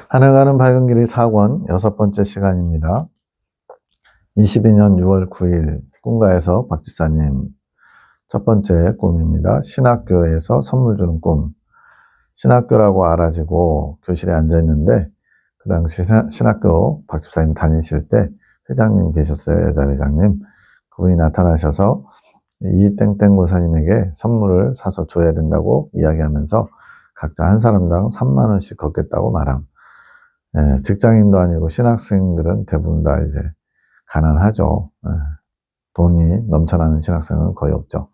하늘 가는 밝은 길이 4권 6번째 시간입니다. 22년 6월 9일 꿈가에서 박 집사님 첫 번째 꿈입니다. 신학교에서 선물 주는 꿈. 신학교라고 알아지고 교실에 앉아있는데 그 당시 신학교 박 집사님 다니실 때 회장님 계셨어요. 여자 회장님. 그분이 나타나셔서 이 땡땡 고사님에게 선물을 사서 줘야 된다고 이야기하면서 각자 한 사람당 3만 원씩 걷겠다고 말함. 예, 직장인도 아니고 신학생들은 대부분 다 이제 가난하죠. 예, 돈이 넘쳐나는 신학생은 거의 없죠.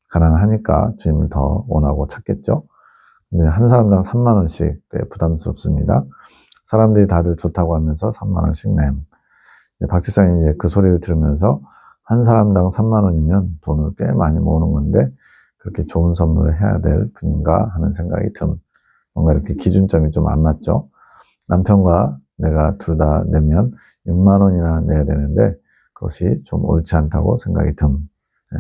가난하니까 주님을 더 원하고 찾겠죠. 근데 한 사람당 3만 원씩 꽤 부담스럽습니다. 사람들이 다들 좋다고 하면서 3만 원씩 냄. 박 집사님이 이제 그 소리를 들으면서 한 사람당 3만 원이면 돈을 꽤 많이 모으는 건데 그렇게 좋은 선물을 해야 될 분인가 하는 생각이 뭔가 이렇게 기준점이 좀 안 맞죠. 남편과 내가 둘 다 내면 6만 원이나 내야 되는데 그것이 좀 옳지 않다고 생각이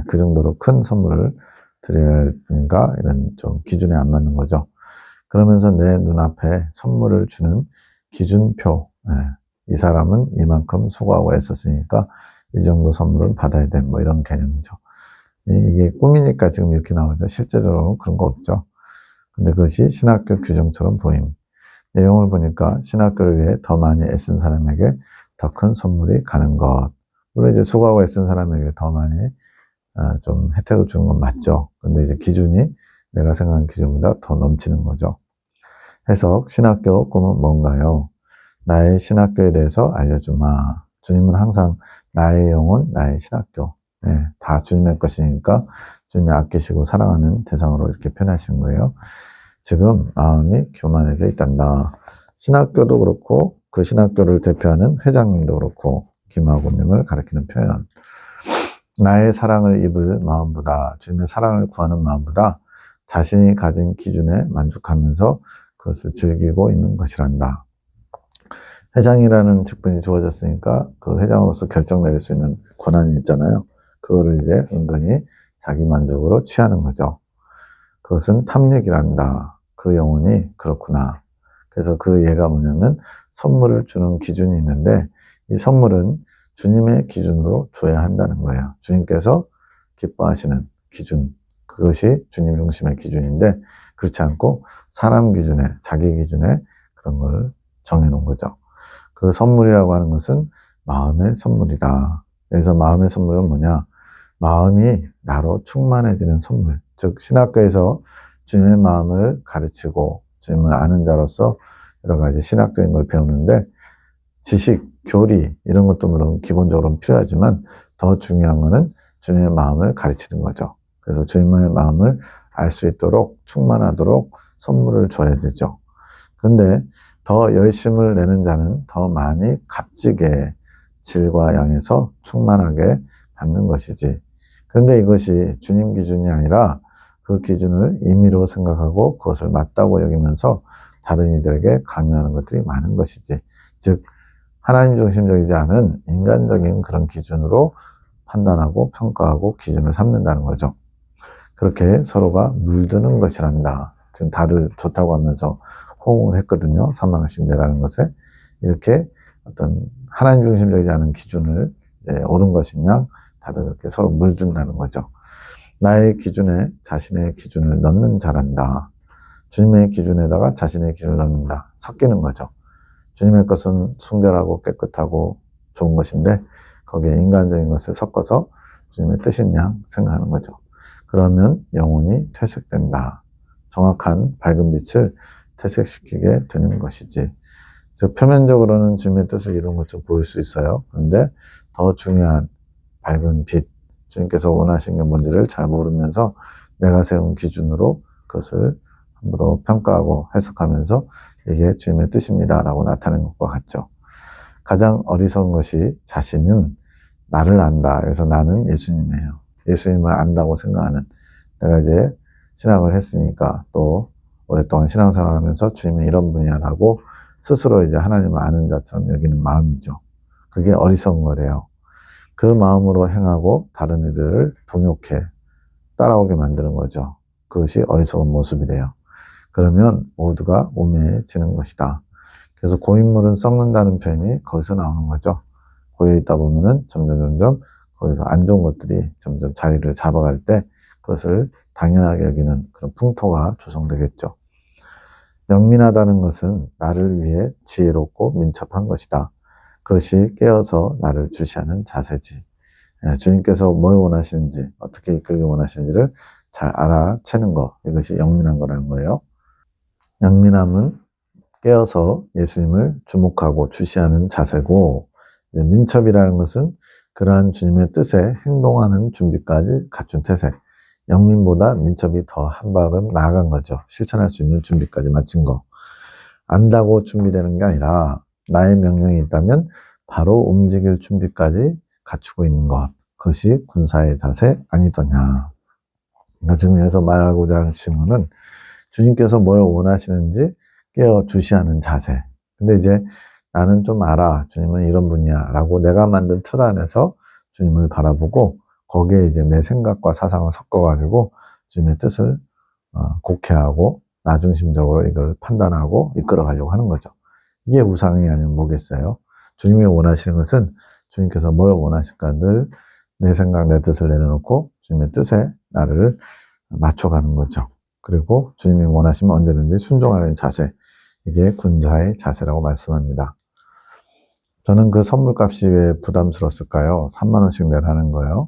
그 정도로 큰 선물을 드려야 할까 이런 좀 기준에 안 맞는 거죠. 그러면서 내 눈앞에 선물을 주는 기준표, 이 사람은 이만큼 수고하고 애썼으니까 이 정도 선물은 받아야 돼, 뭐 이런 개념이죠. 이게 꿈이니까 지금 이렇게 나오죠. 실제적으로는 그런 거 없죠. 근데 그것이 신학교 규정처럼 보임. 내용을 보니까 신학교를 위해 더 많이 애쓴 사람에게 더 큰 선물이 가는 것. 물론 이제 수고하고 애쓴 사람에게 더 많이 좀 혜택을 주는 건 맞죠. 근데 이제 기준이 내가 생각한 기준보다 더 넘치는 거죠. 해석, 신학교 꿈은 뭔가요? 나의 신학교에 대해서 알려주마. 주님은 항상 나의 영혼, 나의 신학교. 다 주님의 것이니까 주님이 아끼시고 사랑하는 대상으로 이렇게 표현하시는 거예요. 지금 마음이 교만해져 있단다. 신학교도 그렇고 그 신학교를 대표하는 회장님도 그렇고 김하고님을 가리키는 표현. 나의 사랑을 입을 마음보다 주님의 사랑을 구하는 마음보다 자신이 가진 기준에 만족하면서 그것을 즐기고 있는 것이란다. 회장이라는 직분이 주어졌으니까 그 회장으로서 결정 내릴 수 있는 권한이 있잖아요. 그거를 이제 은근히 자기 만족으로 취하는 거죠. 그것은 탐닉이란다. 그 영혼이 그렇구나. 그래서 그 예가 뭐냐면 선물을 주는 기준이 있는데 이 선물은 주님의 기준으로 줘야 한다는 거예요. 주님께서 기뻐하시는 기준. 그것이 주님 중심의 기준인데 그렇지 않고 사람 기준에, 자기 기준에 그런 걸 정해놓은 거죠. 그 선물이라고 하는 것은 마음의 선물이다. 여기서 마음의 선물은 뭐냐? 마음이 나로 충만해지는 선물. 즉 신학교에서 주님의 마음을 가르치고 주님을 아는 자로서 여러 가지 신학적인 걸 배우는데 지식, 교리 이런 것도 물론 기본적으로 필요하지만 더 중요한 것은 주님의 마음을 가르치는 거죠. 그래서 주님의 마음을 알 수 있도록 충만하도록 선물을 줘야 되죠. 그런데 더 열심을 내는 자는 더 많이 값지게 질과 양에서 충만하게 받는 것이지. 그런데 이것이 주님 기준이 아니라 그 기준을 임의로 생각하고 그것을 맞다고 여기면서 다른 이들에게 강요하는 것들이 많은 것이지. 즉 하나님 중심적이지 않은 인간적인 그런 기준으로 판단하고 평가하고 기준을 삼는다는 거죠. 그렇게 서로가 물드는 것이란다. 지금 다들 좋다고 하면서 호응을 했거든요. 3만 원씩 내라는 것에. 이렇게 어떤 하나님 중심적이지 않은 기준을 옳은 것이냐 다들 이렇게 서로 물든다는 거죠. 나의 기준에 자신의 기준을 넣는 자란다. 주님의 기준에다가 자신의 기준을 넣는다. 섞이는 거죠. 주님의 것은 순결하고 깨끗하고 좋은 것인데 거기에 인간적인 것을 섞어서 주님의 뜻인 양 생각하는 거죠. 그러면 영혼이 퇴색된다. 정확한 밝은 빛을 퇴색시키게 되는 것이지. 즉 표면적으로는 주님의 뜻을 이룬 것처럼 보일 수 있어요. 그런데 더 중요한 밝은 빛, 주님께서 원하신 게 뭔지를 잘 모르면서 내가 세운 기준으로 그것을 함부로 평가하고 해석하면서 이게 주님의 뜻입니다 라고 나타내는 것과 같죠. 가장 어리석은 것이 자신은 나를 안다. 그래서 나는 예수님이에요. 예수님을 안다고 생각하는. 내가 이제 신앙을 했으니까 또 오랫동안 신앙생활을 하면서 주님은 이런 분이야라고 스스로 이제 하나님을 아는 자처럼 여기는 마음이죠. 그게 어리석은 거래요. 그 마음으로 행하고 다른 이들을 동욕해 따라오게 만드는 거죠. 그것이 어리석은 모습이래요. 그러면 모두가 우매해지는 것이다. 그래서 고인물은 썩는다는 표현이 거기서 나오는 거죠. 고여 있다 보면은 점점 거기서 안 좋은 것들이 점점 자리를 잡아갈 때 그것을 당연하게 여기는 그런 풍토가 조성되겠죠. 영민하다는 것은 나를 위해 지혜롭고 민첩한 것이다. 그것이 깨어서 나를 주시하는 자세지. 주님께서 뭘 원하시는지, 어떻게 이끌기 원하시는지를 잘 알아채는 것, 이것이 영민한 거라는 거예요. 영민함은 깨어서 예수님을 주목하고 주시하는 자세고, 민첩이라는 것은 그러한 주님의 뜻에 행동하는 준비까지 갖춘 태세. 영민보다 민첩이 더 한 발음 나아간 거죠. 실천할 수 있는 준비까지 마친 거. 안다고 준비되는 게 아니라 나의 명령이 있다면 바로 움직일 준비까지 갖추고 있는 것. 그것이 군사의 자세 아니더냐. 그러니까 지금 여기서 말하고자 하시는 것은 주님께서 뭘 원하시는지 깨어 주시하는 자세. 근데 이제 나는 좀 알아. 주님은 이런 분이야. 라고 내가 만든 틀 안에서 주님을 바라보고 거기에 이제 내 생각과 사상을 섞어가지고 주님의 뜻을 곡해하고 나중심적으로 이걸 판단하고 이끌어가려고 하는 거죠. 이게 우상이 아니면 뭐겠어요? 주님이 원하시는 것은 주님께서 뭘 원하실까 늘 내 생각, 내 뜻을 내려놓고 주님의 뜻에 나를 맞춰가는 거죠. 그리고 주님이 원하시면 언제든지 순종하는 자세. 이게 군자의 자세라고 말씀합니다. 저는 그 선물값이 왜 부담스러웠을까요? 3만 원씩 내라는 거예요.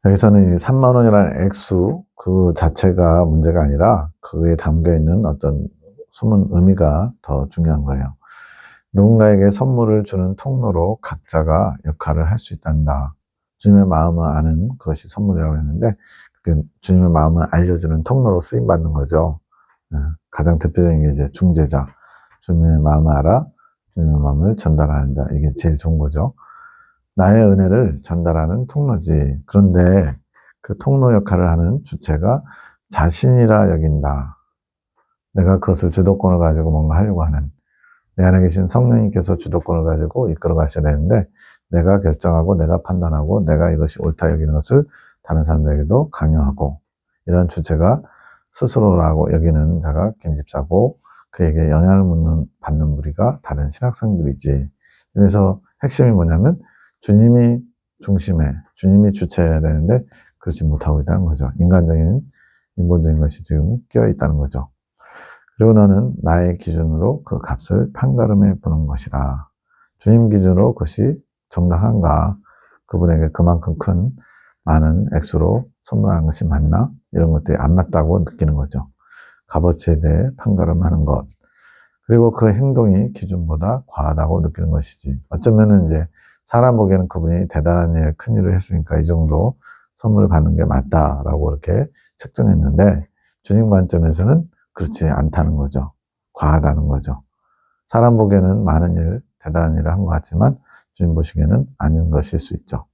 여기서는 이 3만 원이라는 액수 그 자체가 문제가 아니라 그에 담겨있는 어떤 숨은 의미가 더 중요한 거예요. 누군가에게 선물을 주는 통로로 각자가 역할을 할 수 있단다. 주님의 마음을 아는 그것이 선물이라고 했는데 주님의 마음을 알려주는 통로로 쓰임받는 거죠. 가장 대표적인 게 이제 중재자. 주님의 마음을 알아 주님의 마음을 전달하는 자. 이게 제일 좋은 거죠. 나의 은혜를 전달하는 통로지. 그런데 그 통로 역할을 하는 주체가 자신이라 여긴다. 내가 그것을 주도권을 가지고 뭔가 하려고 하는. 내 안에 계신 성령님께서 주도권을 가지고 이끌어 가셔야 되는데 내가 결정하고 내가 판단하고 내가 이것이 옳다 여기는 것을 다른 사람들에게도 강요하고 이런 주체가 스스로라고 여기는 자가 김집사고 그에게 영향을 받는 무리가 다른 신학생들이지. 그래서 핵심이 뭐냐면 주님이 중심에 주님이 주체해야 되는데 그렇지 못하고 있다는 거죠. 인간적인 인본적인 것이 지금 끼어 있다는 거죠. 그리고 너는 나의 기준으로 그 값을 판가름해 보는 것이라. 주님 기준으로 그것이 정당한가? 그분에게 그만큼 큰 많은 액수로 선물하는 것이 맞나? 이런 것들이 안 맞다고 느끼는 거죠. 값어치에 대해 판가름하는 것. 그리고 그 행동이 기준보다 과하다고 느끼는 것이지. 어쩌면은 이제 사람 보기에는 그분이 대단한 일, 큰 일을 했으니까 이 정도 선물을 받는 게 맞다라고 이렇게 책정했는데 주님 관점에서는 그렇지 않다는 거죠. 과하다는 거죠. 사람 보기에는 많은 일, 대단한 일을 한 것 같지만 주님 보시기에는 아닌 것일 수 있죠.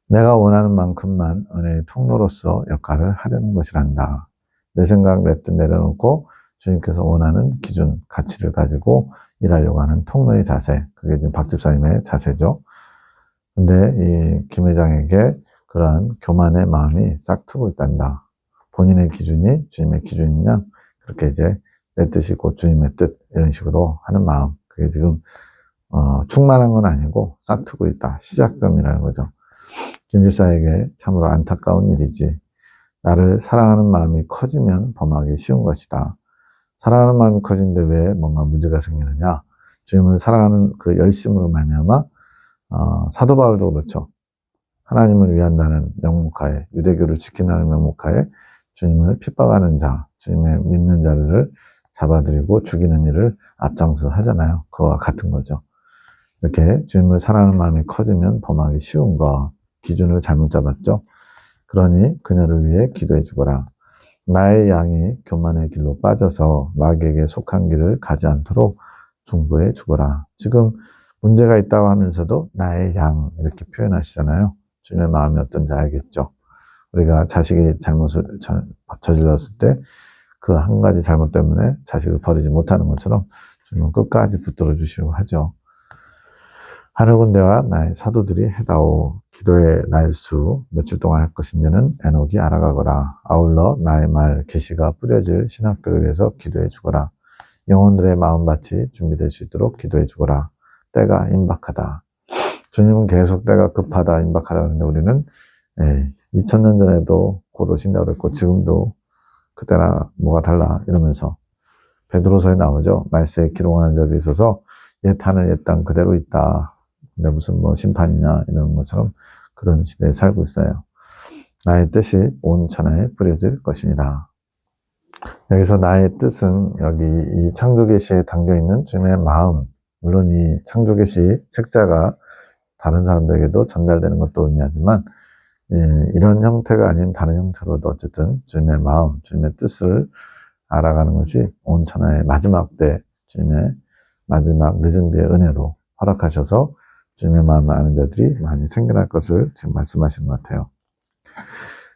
내가 원하는 만큼만 은혜의 통로로서 역할을 하려는 것이란다. 내 생각, 내 뜻 내려놓고 주님께서 원하는 기준, 가치를 가지고 일하려고 하는 통로의 자세. 그게 지금 박 집사님의 자세죠. 근데 이 김 회장에게 그러한 교만의 마음이 싹 트고 있단다. 본인의 기준이 주님의 기준이냐? 그렇게 이제 내 뜻이 곧 주님의 뜻 이런 식으로 하는 마음. 그게 지금 충만한 건 아니고 싹 트고 있다. 시작점이라는 거죠. 김 집사에게 참으로 안타까운 일이지. 나를 사랑하는 마음이 커지면 범하기 쉬운 것이다. 사랑하는 마음이 커지는데 왜 뭔가 문제가 생기느냐? 주님을 사랑하는 그 열심으로 말미암아 사도 바울도 그렇죠. 하나님을 위한다는 명목하에 유대교를 지킨다는 명목하에 주님을 핍박하는 자, 주님의 믿는 자들을 잡아들이고 죽이는 일을 앞장서 하잖아요. 그와 같은 거죠. 이렇게 주님을 사랑하는 마음이 커지면 범하기 쉬운 거, 기준을 잘못 잡았죠. 그러니 그녀를 위해 기도해 주거라. 나의 양이 교만의 길로 빠져서 마귀에게 속한 길을 가지 않도록 중보해 주거라. 지금 문제가 있다고 하면서도 나의 양 이렇게 표현하시잖아요. 주님의 마음이 어떤지 알겠죠. 우리가 자식이 잘못을 저질렀을 때 그 한 가지 잘못 때문에 자식을 버리지 못하는 것처럼 주님은 끝까지 붙들어 주시려고 하죠. 하늘 군대와 나의 사도들이 해다오. 기도의 날수 며칠 동안 할 것인지는 에녹이 알아가거라. 아울러 나의 말 계시가 뿌려질 신학교를 위해서 기도해 주거라. 영혼들의 마음밭이 준비될 수 있도록 기도해 주거라. 때가 임박하다. 주님은 계속 때가 급하다, 임박하다 그러는데 우리는 2000년 전에도 곧 오신다고 그랬고 지금도 그때나 뭐가 달라 이러면서 베드로서에 나오죠. 말세에 기록하는 자들이 있어서 옛 하늘 옛 땅 그대로 있다. 근데 무슨 뭐 심판이냐 이런 것처럼 그런 시대에 살고 있어요. 나의 뜻이 온 천하에 뿌려질 것이니라. 여기서 나의 뜻은 여기 이 창조계시에 담겨있는 주님의 마음, 물론 이 창조계시 책자가 다른 사람들에게도 전달되는 것도 의미하지만 이런 형태가 아닌 다른 형태로도 어쨌든 주님의 마음, 주님의 뜻을 알아가는 것이 온 천하의 마지막 때 주님의 마지막 늦은 비의 은혜로 허락하셔서 주님의 마음을 아는 자들이 많이 생겨날 것을 지금 말씀하시는 것 같아요.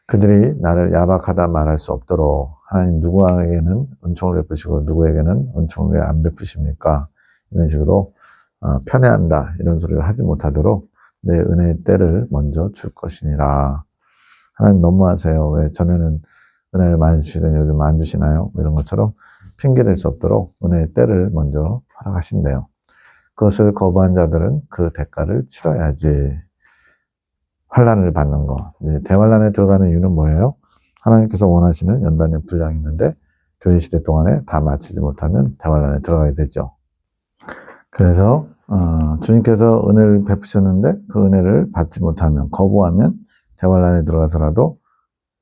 그들이 나를 야박하다 말할 수 없도록 하나님 누구에게는 은총을 베푸시고 누구에게는 은총을 왜 안 베푸십니까? 이런 식으로 편애한다 이런 소리를 하지 못하도록 내 은혜의 때를 먼저 줄 것이니라. 하나님 너무하세요. 왜 전에는 은혜를 많이 주시더니 요즘 안 주시나요? 이런 것처럼 핑계댈 수 없도록 은혜의 때를 먼저 허락하신대요. 그것을 거부한 자들은 그 대가를 치러야지. 환난을 받는 거. 대환난에 들어가는 이유는 뭐예요? 하나님께서 원하시는 연단의 분량이 있는데 교회 시대 동안에 다 마치지 못하면 대환난에 들어가야 되죠. 그래서 주님께서 은혜를 베푸셨는데 그 은혜를 받지 못하면 거부하면 대환난에 들어가서라도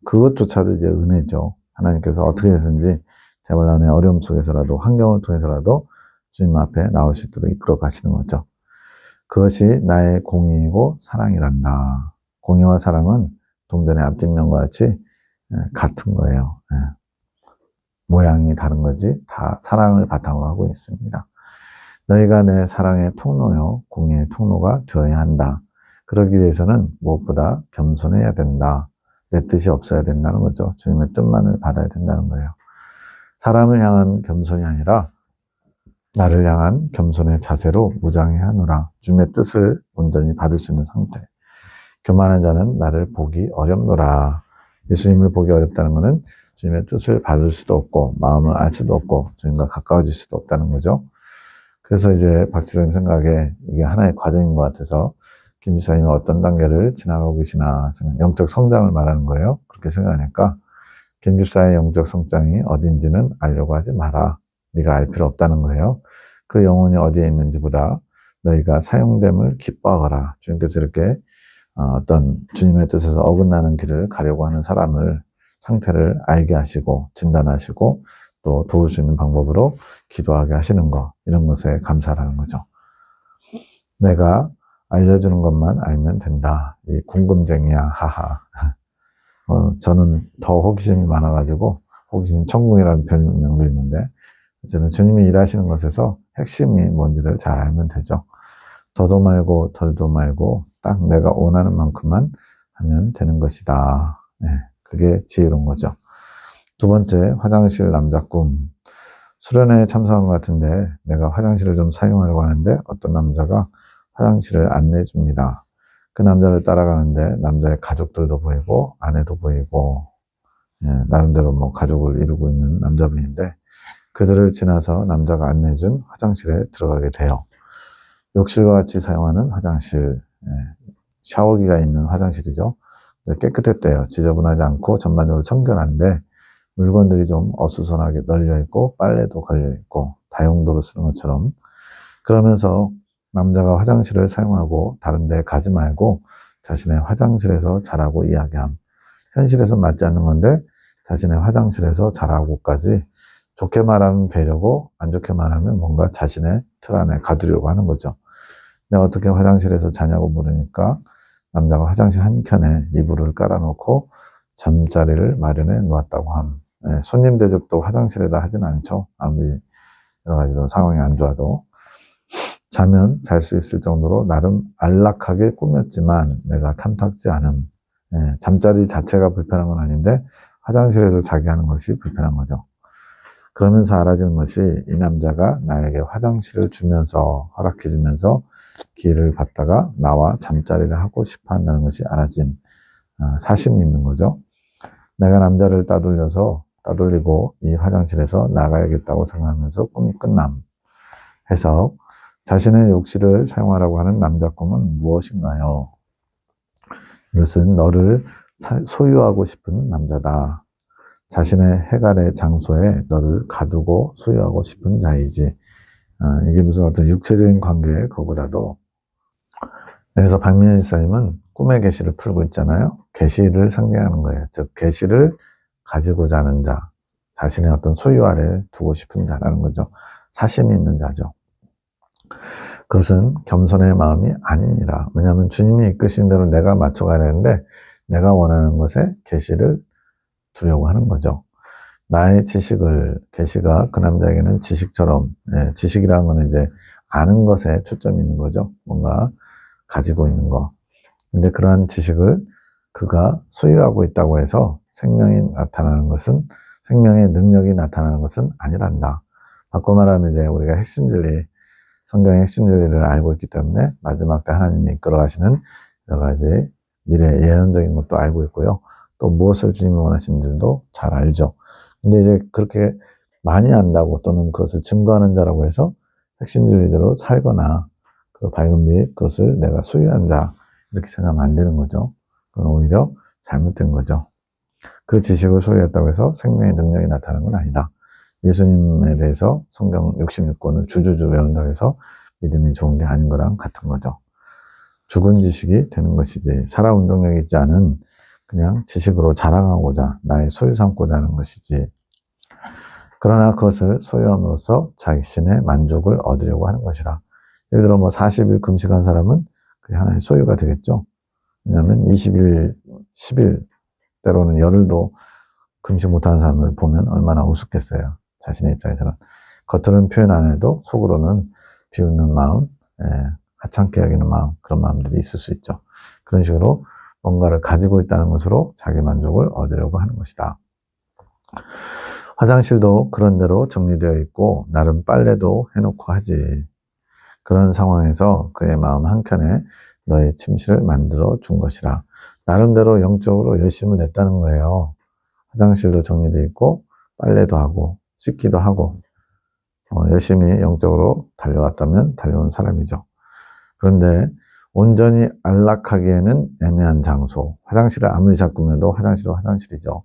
그것조차도 이제 은혜죠. 하나님께서 어떻게 해서든지 대환난의 어려움 속에서라도 환경을 통해서라도 주님 앞에 나올 수 있도록 이끌어 가시는 거죠. 그것이 나의 공의이고 사랑이란다. 공의와 사랑은 동전의 앞뒷면과 같이 같은 거예요. 모양이 다른 거지 다 사랑을 바탕으로 하고 있습니다. 너희가 내 사랑의 통로요 공의의 통로가 되어야 한다. 그러기 위해서는 무엇보다 겸손해야 된다. 내 뜻이 없어야 된다는 거죠. 주님의 뜻만을 받아야 된다는 거예요. 사람을 향한 겸손이 아니라 나를 향한 겸손의 자세로 무장해야 하노라. 주님의 뜻을 온전히 받을 수 있는 상태. 교만한 자는 나를 보기 어렵노라. 예수님을 보기 어렵다는 것은 주님의 뜻을 받을 수도 없고 마음을 알 수도 없고 주님과 가까워질 수도 없다는 거죠. 그래서 이제 박 지사님 생각에 이게 하나의 과정인 것 같아서 김 지사님이 어떤 단계를 지나가고 계시나 영적 성장을 말하는 거예요. 그렇게 생각하니까 김 집사의 영적 성장이 어딘지는 알려고 하지 마라. 네가 알 필요 없다는 거예요. 그 영혼이 어디에 있는지보다 너희가 사용됨을 기뻐하거라. 주님께서 이렇게 어떤 주님의 뜻에서 어긋나는 길을 가려고 하는 사람을 상태를 알게 하시고 진단하시고 또 도울 수 있는 방법으로 기도하게 하시는 거 이런 것에 감사하는 거죠. 내가 알려주는 것만 알면 된다. 이 궁금쟁이야 하하. 저는 더 호기심이 많아가지고 호기심 천궁이라는 별명도 있는데 어쨌든 주님이 일하시는 것에서 핵심이 뭔지를 잘 알면 되죠. 더도 말고 덜도 말고 딱 내가 원하는 만큼만 하면 되는 것이다. 그게 지혜로운 거죠. 두 번째, 화장실 남자 꿈. 수련회에 참석한 것 같은데 내가 화장실을 좀 사용하려고 하는데 어떤 남자가 화장실을 안내해 줍니다. 그 남자를 따라가는데 남자의 가족들도 보이고 아내도 보이고 나름대로 뭐 가족을 이루고 있는 남자분인데 그들을 지나서 남자가 안내해준 화장실에 들어가게 돼요. 욕실과 같이 사용하는 화장실, 샤워기가 있는 화장실이죠. 깨끗했대요. 지저분하지 않고 전반적으로 청결한데 물건들이 좀 어수선하게 널려있고 빨래도 걸려있고 다용도로 쓰는 것처럼 그러면서 남자가 화장실을 사용하고 다른 데 가지 말고 자신의 화장실에서 자라고 이야기함. 현실에서 맞지 않는 건데 자신의 화장실에서 자라고까지 좋게 말하면 배려고 안 좋게 말하면 뭔가 자신의 틀 안에 가두려고 하는 거죠. 내가 어떻게 화장실에서 자냐고 물으니까 남자가 화장실 한켠에 이불을 깔아놓고 잠자리를 마련해 놓았다고 함. 손님 대접도 화장실에다 하진 않죠. 아무리 여러 가지로 상황이 안 좋아도. 자면 잘 수 있을 정도로 나름 안락하게 꾸몄지만 내가 탐탁지 않음. 잠자리 자체가 불편한 건 아닌데 화장실에서 자기 하는 것이 불편한 거죠. 그러면서 알아지는 것이 이 남자가 나에게 화장실을 주면서 허락해 주면서 기회를 받다가 나와 잠자리를 하고 싶어 한다는 것이 알아진 사심이 있는 거죠. 내가 남자를 따돌려서 따돌리고 이 화장실에서 나가야겠다고 생각하면서 꿈이 끝남. 해석. 자신의 욕실을 사용하라고 하는 남자 꿈은 무엇인가요? 이것은 너를 소유하고 싶은 남자다. 자신의 해갈의 장소에 너를 가두고 소유하고 싶은 자이지. 이게 무슨 어떤 육체적인 관계, 그거보다도. 여기서 박민현 지사님은 꿈의 계시를 풀고 있잖아요. 계시를 상징하는 거예요. 즉, 계시를 가지고자 하는 자, 자신의 어떤 소유 아래 두고 싶은 자라는 거죠. 사심이 있는 자죠. 그것은 겸손의 마음이 아니니라. 왜냐하면 주님이 이끄신 대로 내가 맞춰가야 되는데 내가 원하는 것에 계시를 두려고 하는 거죠. 나의 지식을, 계시가 그 남자에게는 지식처럼, 지식이라는 건 이제 아는 것에 초점이 있는 거죠. 뭔가 가지고 있는 거. 근데 그러한 지식을 그가 소유하고 있다고 해서 생명이 나타나는 것은, 생명의 능력이 나타나는 것은 아니란다. 바꿔 말하면 이제 우리가 핵심 진리, 성경의 핵심 진리를 알고 있기 때문에 마지막 때 하나님이 이끌어 가시는 여러 가지 미래 예언적인 것도 알고 있고요. 또 무엇을 주님이 원하시는지도 잘 알죠. 근데 이제 그렇게 많이 안다고 또는 그것을 증거하는 자라고 해서 핵심 진리대로 살거나 그 밝은 빛, 그것을 내가 소유한다, 이렇게 생각하면 안 되는 거죠. 그건 오히려 잘못된 거죠. 그 지식을 소유했다고 해서 생명의 능력이 나타나는 건 아니다. 예수님에 대해서 성경 66권을 주주주 외운다고 해서 믿음이 좋은 게 아닌 거랑 같은 거죠. 죽은 지식이 되는 것이지, 살아 운동력이 있지 않은 그냥 지식으로 자랑하고자 나의 소유 삼고자 하는 것이지. 그러나 그것을 소유함으로써 자신의 만족을 얻으려고 하는 것이라. 예를 들어 40일 금식한 사람은 그게 하나의 소유가 되겠죠. 왜냐하면 20일, 10일, 때로는 열흘도 금식 못하는 사람을 보면 얼마나 우습겠어요. 자신의 입장에서는. 겉으로는 표현 안 해도 속으로는 비웃는 마음, 하찮게 여기는 마음, 그런 마음들이 있을 수 있죠. 그런 식으로 뭔가를 가지고 있다는 것으로 자기 만족을 얻으려고 하는 것이다. 화장실도 그런 대로 정리되어 있고 나름 빨래도 해놓고 하지. 그런 상황에서 그의 마음 한켠에 너의 침실을 만들어 준 것이라. 나름대로 영적으로 열심을 냈다는 거예요. 화장실도 정리되어 있고 빨래도 하고 씻기도 하고 열심히 영적으로 달려왔다면 달려온 사람이죠. 그런데 온전히 안락하기에는 애매한 장소, 화장실을 아무리 자꾸면도 화장실은 화장실이죠.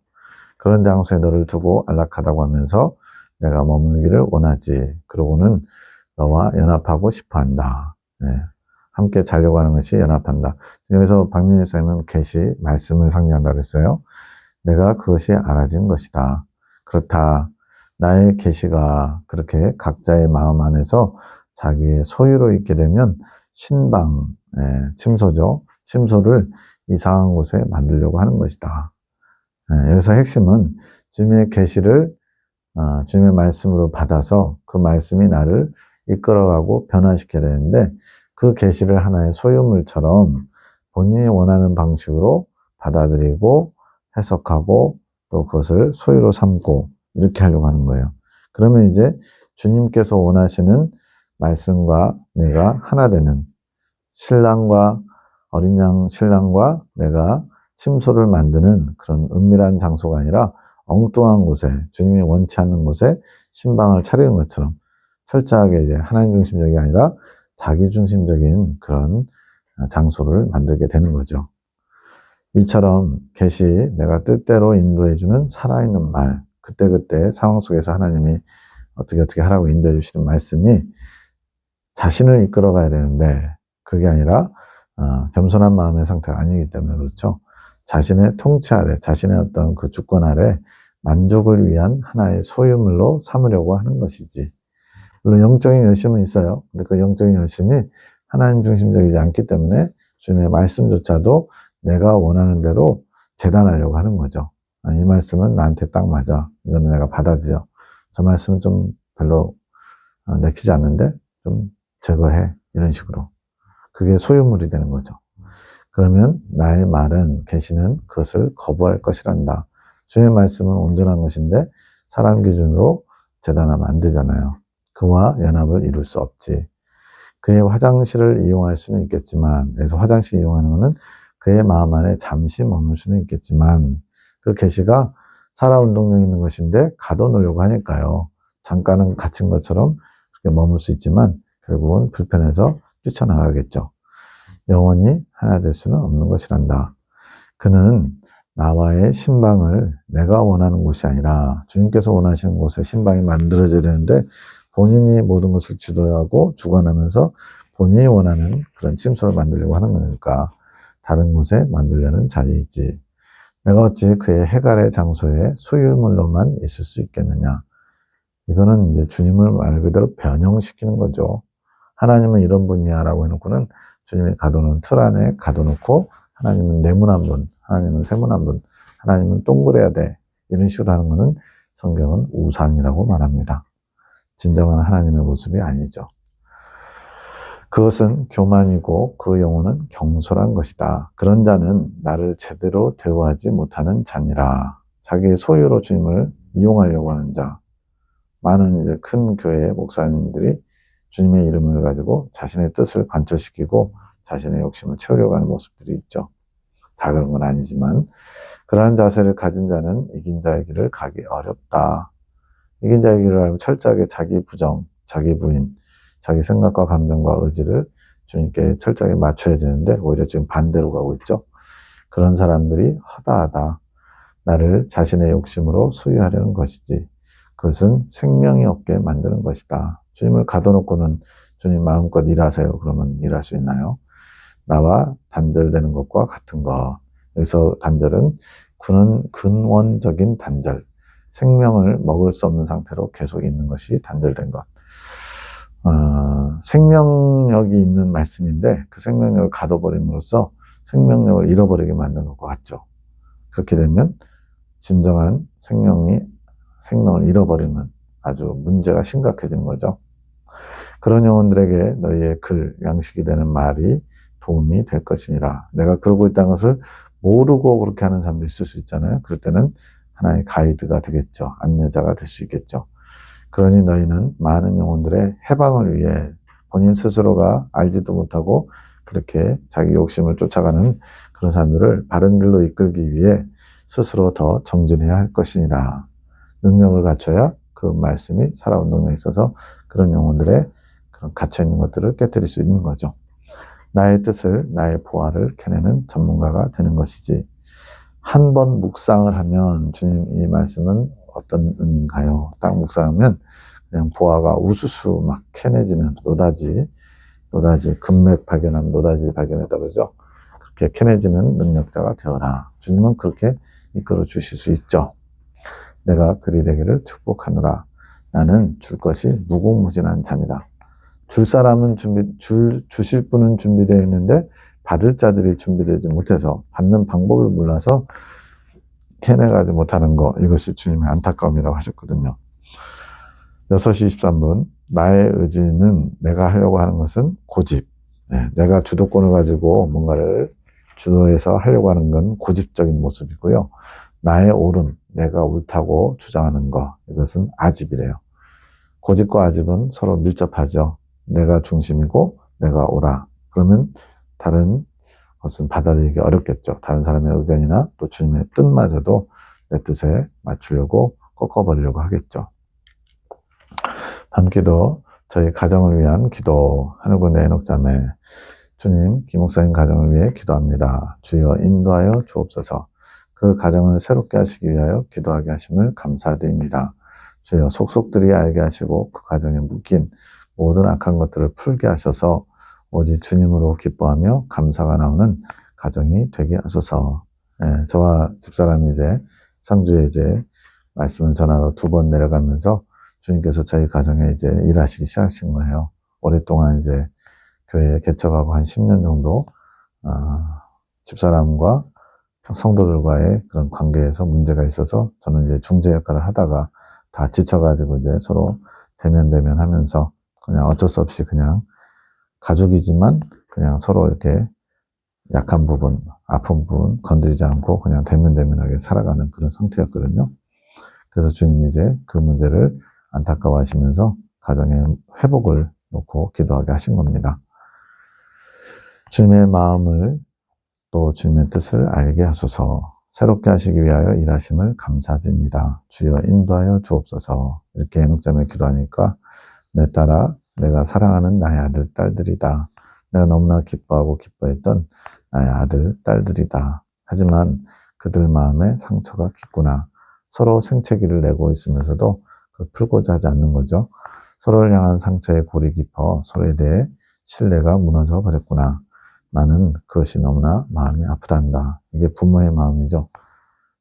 그런 장소에 너를 두고 안락하다고 하면서 내가 머물기를 원하지. 그러고는 너와 연합하고 싶어한다. 함께 자려고 하는 것이 연합한다. 여기서 박민희 쌤은 계시, 말씀을 상징한다 그랬어요. 내가 그것이 알아진 것이다. 그렇다. 나의 계시가 그렇게 각자의 마음 안에서 자기의 소유로 있게 되면 신방, 침소죠. 침소를 이상한 곳에 만들려고 하는 것이다. 여기서 핵심은 주님의 계시를 주님의 말씀으로 받아서 그 말씀이 나를 이끌어가고 변화시켜야 되는데 그 계시를 하나의 소유물처럼 본인이 원하는 방식으로 받아들이고 해석하고 또 그것을 소유로 삼고 이렇게 하려고 하는 거예요. 그러면 이제 주님께서 원하시는 말씀과 내가 하나 되는, 신랑과 어린 양 신랑과 내가 침소를 만드는 그런 은밀한 장소가 아니라 엉뚱한 곳에, 주님이 원치 않는 곳에 신방을 차리는 것처럼 철저하게 이제 하나님 중심적이 아니라 자기 중심적인 그런 장소를 만들게 되는 거죠. 이처럼 계시, 내가 뜻대로 인도해주는 살아있는 말, 그때그때 상황 속에서 하나님이 어떻게 하라고 인도해 주시는 말씀이 자신을 이끌어가야 되는데 그게 아니라 겸손한 마음의 상태가 아니기 때문에 그렇죠. 자신의 통치 아래, 자신의 어떤 그 주권 아래 만족을 위한 하나의 소유물로 삼으려고 하는 것이지. 물론 영적인 열심은 있어요. 근데 그 영적인 열심이 하나님 중심적이지 않기 때문에 주님의 말씀조차도 내가 원하는 대로 재단하려고 하는 거죠. 이 말씀은 나한테 딱 맞아. 이거는 내가 받아들여. 저 말씀은 좀 별로 내키지 않는데 좀 제거해. 이런 식으로. 그게 소유물이 되는 거죠. 그러면 나의 말은, 계시는 그것을 거부할 것이란다. 주님의 말씀은 온전한 것인데 사람 기준으로 재단하면 안 되잖아요. 그와 연합을 이룰 수 없지. 그의 화장실을 이용할 수는 있겠지만, 그래서 화장실 이용하는 것은 그의 마음 안에 잠시 머물 수는 있겠지만 그 계시가 살아운동력 있는 것인데 가둬놓으려고 하니까요. 잠깐은 갇힌 것처럼 그렇게 머물 수 있지만 결국은 불편해서 뛰쳐나가겠죠. 영원히 하나 될 수는 없는 것이란다. 그는 나와의 신방을 내가 원하는 곳이 아니라 주님께서 원하시는 곳에 신방이 만들어져야 되는데 본인이 모든 것을 주도하고 주관하면서 본인이 원하는 그런 침소를 만들려고 하는 거니까 다른 곳에 만들려는 자리이지. 내가 어찌 그의 해갈의 장소에 소유물로만 있을 수 있겠느냐. 이거는 이제 주님을 말 그대로 변형시키는 거죠. 하나님은 이런 분이야 라고 해놓고는 주님이 가둬놓은 틀 안에 가둬놓고 하나님은 네모난 분, 하나님은 세모난 분, 하나님은 동그래야 돼. 이런 식으로 하는 것은 성경은 우상이라고 말합니다. 진정한 하나님의 모습이 아니죠. 그것은 교만이고 그 영혼은 경솔한 것이다. 그런 자는 나를 제대로 대우하지 못하는 자니라. 자기의 소유로 주님을 이용하려고 하는 자. 많은 이제 큰 교회 목사님들이 주님의 이름을 가지고 자신의 뜻을 관철시키고 자신의 욕심을 채우려고 하는 모습들이 있죠. 다 그런 건 아니지만 그러한 자세를 가진 자는 이긴 자의 길을 가기 어렵다. 이긴 자의 길을 알고 철저하게 자기 부정, 자기 부인, 자기 생각과 감정과 의지를 주님께 철저하게 맞춰야 되는데 오히려 지금 반대로 가고 있죠. 그런 사람들이 허다하다. 나를 자신의 욕심으로 소유하려는 것이지. 그것은 생명이 없게 만드는 것이다. 주님을 가둬놓고는 주님 마음껏 일하세요. 그러면 일할 수 있나요? 나와 단절되는 것과 같은 것. 여기서 단절은 근원적인 단절. 생명을 먹을 수 없는 상태로 계속 있는 것이 단절된 것. 생명력이 있는 말씀인데 그 생명력을 가둬버림으로써 생명력을 잃어버리게 만든 것과 같죠. 그렇게 되면 진정한 생명을 잃어버리면 아주 문제가 심각해지는 거죠. 그런 영혼들에게 너희의 양식이 되는 말이 도움이 될 것이니라. 내가 그러고 있다는 것을 모르고 그렇게 하는 사람도 있을 수 있잖아요. 그럴 때는 하나의 가이드가 되겠죠. 안내자가 될 수 있겠죠. 그러니 너희는 많은 영혼들의 해방을 위해 본인 스스로가 알지도 못하고 그렇게 자기 욕심을 쫓아가는 그런 사람들을 바른 길로 이끌기 위해 스스로 더 정진해야 할 것이니라. 능력을 갖춰야 그 말씀이 살아운동에 있어서 그런 영혼들의 그런 갇혀있는 것들을 깨뜨릴 수 있는 거죠. 나의 뜻을, 나의 보화를 캐내는 전문가가 되는 것이지. 한 번 묵상을 하면 주님 이 말씀은 어떤 의미인가요? 딱 묵상하면 그냥 보화가 우수수 막 캐내지는 노다지 금맥 발견하면 노다지 발견했다 그러죠. 그렇게 캐내지는 능력자가 되어라. 주님은 그렇게 이끌어 주실 수 있죠. 내가 그리 되기를 축복하노라. 나는 줄 것이 무궁무진한 자니라. 주실 분은 준비되어 있는데 받을 자들이 준비되지 못해서 받는 방법을 몰라서 캐내가지 못하는 거, 이것이 주님의 안타까움이라고 하셨거든요. 6시 23분, 나의 의지는 내가 하려고 하는 것은 고집. 내가 주도권을 가지고 뭔가를 주도해서 하려고 하는 건 고집적인 모습이고요. 나의 옳음, 내가 옳다고 주장하는 거, 이것은 아집이래요. 고집과 아집은 서로 밀접하죠. 내가 중심이고 내가 옳아. 그러면 다른 것은 받아들이기 어렵겠죠. 다른 사람의 의견이나 또 주님의 뜻마저도 내 뜻에 맞추려고 꺾어버리려고 하겠죠. 밤기도 저희 가정을 위한 기도. 하늘군대 에녹자매 주님 김목사님 가정을 위해 기도합니다. 주여 인도하여 주옵소서. 그 가정을 새롭게 하시기 위하여 기도하게 하심을 감사드립니다. 주여 속속들이 알게 하시고 그 가정에 묶인 모든 악한 것들을 풀게 하셔서 오직 주님으로 기뻐하며 감사가 나오는 가정이 되게 하소서. 저와 집사람이 이제 상주에 이제 말씀을 전하러 2번 내려가면서 주님께서 저희 가정에 이제 일하시기 시작하신 거예요. 오랫동안 이제 교회에 개척하고 한 10년 정도 집사람과 성도들과의 그런 관계에서 문제가 있어서 저는 이제 중재 역할을 하다가 다 지쳐가지고 이제 서로 대면 하면서 그냥 어쩔 수 없이 그냥 가족이지만 그냥 서로 이렇게 약한 부분, 아픈 부분 건드리지 않고 그냥 대면하게 살아가는 그런 상태였거든요. 그래서 주님이 이제 그 문제를 안타까워하시면서 가정의 회복을 놓고 기도하게 하신 겁니다. 주님의 마음을 또 주님의 뜻을 알게 하소서. 새롭게 하시기 위하여 일하심을 감사드립니다. 주여 인도하여 주옵소서. 이렇게 에녹자매 기도하니까 내 딸아, 내가 사랑하는 나의 아들, 딸들이다. 내가 너무나 기뻐하고 기뻐했던 나의 아들, 딸들이다. 하지만 그들 마음에 상처가 깊구나. 서로 생채기를 내고 있으면서도 그걸 풀고자 하지 않는 거죠. 서로를 향한 상처에 골이 깊어 서로에 대해 신뢰가 무너져 버렸구나. 나는 그것이 너무나 마음이 아프단다. 이게 부모의 마음이죠.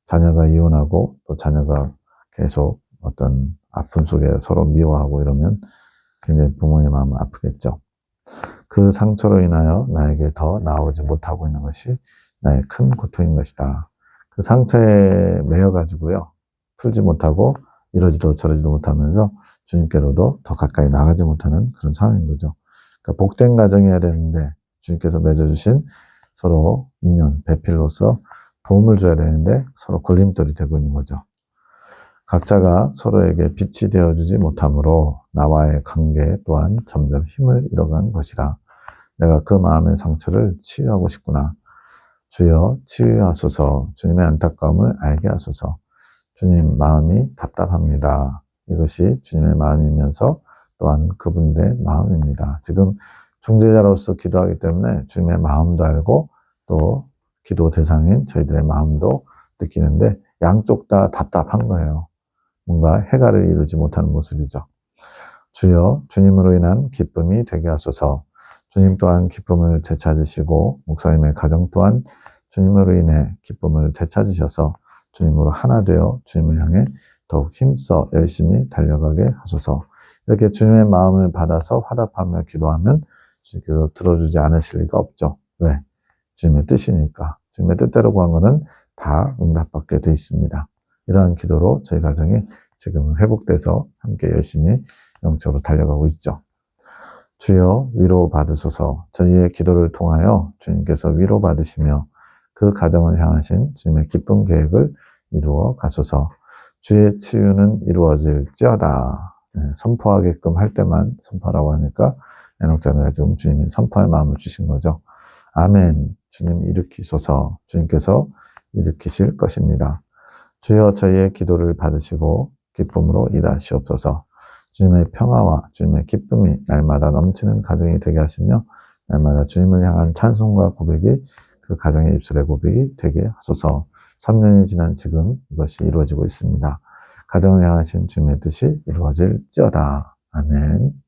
자녀가 이혼하고 또 자녀가 계속 어떤 아픔 속에 서로 미워하고 이러면 굉장히 부모의 마음은 아프겠죠. 그 상처로 인하여 나에게 더 나아오지 못하고 있는 것이 나의 큰 고통인 것이다. 그 상처에 매여가지고요. 풀지 못하고 이러지도 저러지도 못하면서 주님께로도 더 가까이 나가지 못하는 그런 상황인 거죠. 그러니까 복된 가정이어야 되는데 주님께서 맺어주신 서로 인연, 배필로서 도움을 줘야 되는데 서로 걸림돌이 되고 있는 거죠. 각자가 서로에게 빛이 되어주지 못하므로 나와의 관계 또한 점점 힘을 잃어간 것이라. 내가 그 마음의 상처를 치유하고 싶구나. 주여 치유하소서. 주님의 안타까움을 알게 하소서. 주님 마음이 답답합니다. 이것이 주님의 마음이면서 또한 그분들의 마음입니다. 지금 중재자로서 기도하기 때문에 주님의 마음도 알고 또 기도 대상인 저희들의 마음도 느끼는데 양쪽 다 답답한 거예요. 뭔가 해가를 이루지 못하는 모습이죠. 주여 주님으로 인한 기쁨이 되게 하소서. 주님 또한 기쁨을 되찾으시고 목사님의 가정 또한 주님으로 인해 기쁨을 되찾으셔서 주님으로 하나 되어 주님을 향해 더욱 힘써 열심히 달려가게 하소서. 이렇게 주님의 마음을 받아서 화답하며 기도하면 주님께서 들어주지 않으실 리가 없죠. 왜? 주님의 뜻이니까. 주님의 뜻대로 구한 것은 다 응답받게 돼 있습니다. 이러한 기도로 저희 가정이 지금은 회복돼서 함께 열심히 영적으로 달려가고 있죠. 주여 위로 받으소서. 저희의 기도를 통하여 주님께서 위로 받으시며 그 가정을 향하신 주님의 기쁜 계획을 이루어 가소서. 주의 치유는 이루어질지어다. 선포하게끔 할 때만 선포하라고 하니까 에녹자매가 지금 주님이 선포할 마음을 주신 거죠. 아멘. 주님 일으키소서. 주님께서 일으키실 것입니다. 주여 저희의 기도를 받으시고 기쁨으로 일하시옵소서. 주님의 평화와 주님의 기쁨이 날마다 넘치는 가정이 되게 하시며 날마다 주님을 향한 찬송과 고백이 그 가정의 입술의 고백이 되게 하소서. 3년이 지난 지금 이것이 이루어지고 있습니다. 가정을 향하신 주님의 뜻이 이루어질지어다. 아멘.